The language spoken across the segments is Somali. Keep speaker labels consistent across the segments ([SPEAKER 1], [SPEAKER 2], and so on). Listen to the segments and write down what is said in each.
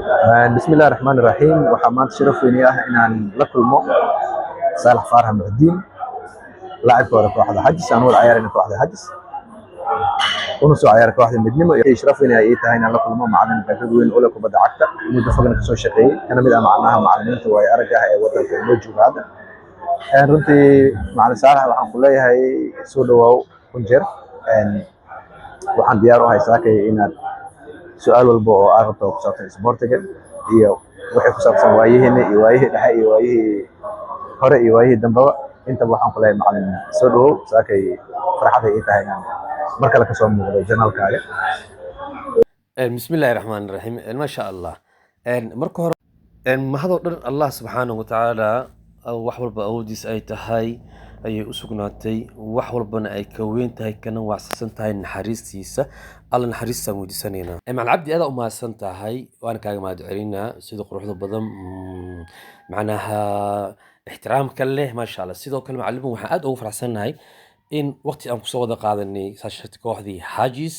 [SPEAKER 1] بسم الله الرحمن الرحيم waxaa maanta sharaf weyn ii ah inaan la kulmo Saalax Faarax Muxdiin laacibka hore kooxda Xajis aan wada ciyaarayna kooxda Xajis una soo ciyaaray kooxda Midnimo iyo sharaf weyn ay tahay inaan la kulmo macallin khibrad weyn u leh kubadda cagta muddo fogna ka soo shaqeeyay kana mid ah macnaha macallimiinta way aragga ah ee wadanka inoo jooga hadda runtii macallin Saalax waxaan ku leeyahay soo dhawaaw kun jeer waxaan diyaar u ahay saakay inaad su'aal walba oo aad rabto oo ku saabsan isboortiga iyo wixii ku saabsan waayihiina iyo waayihii dhexe iyo waayihii hore iyo waayihii dambaba intaba waxaan ku leeyahay macallin soo dhawow saakay farxaday ii tahay inaan mar kale kasoo muuqdo janaalkaaga.
[SPEAKER 2] بسم الله الرحمن الرحيم ما شاء الله marka hore ma hado dhan Allah subhanahu wa ta'ala wax walba awoodiis ay tahay ayay u sugnaatay wax walbana ay ka weyn tahay kana waacsan tahay naxariistiisa alla naxariista muujisanayna macal cabdi aad u maasan tahay waan kaaga mahad celinaa sida quruxda badan macnaha ixtiraamka leh ma sha Allah sidoo kale macallin waxaan aad ugu faraxsanahay in waqti aan ku soo wada qaadanay saashad kooxdii Xajis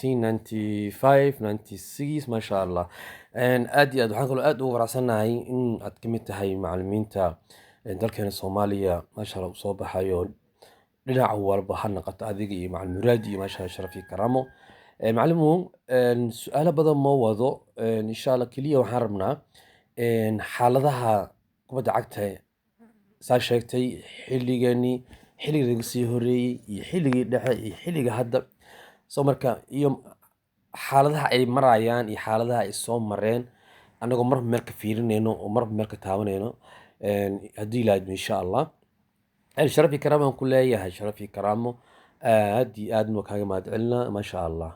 [SPEAKER 2] 1995 96 ما شاء الله aad iyo aad waxaan kaloo aad ugu faraxsanahay in aad ka mid tahay macallimiinta dalkeena Soomaaliya ma sha Allah soo baxayo dhinaca walba ha noqoto adiga iyo macallin Muraad iyo ma sha Allah sharafi karaamo macallimu su'aalo badan ma wado insha Allah kaliya waxaan rabnaa xaaladaha kubadda cagta saa sheegtay xilligii laga sii horeeyay iyo xilligii dhexe iyo xilliga hadda soo marka iyo xaaladaha ay marayaan iyo xaaladaha ay soo mareen anagoo mar meel ka fiirinayno oo mar meel ka taabanayno haddii la idmo insha Allah sharafi karaamo aan ku leeyahay sharafi karaamo aad iyo aad kaaga mahad celinaa ma sha Allah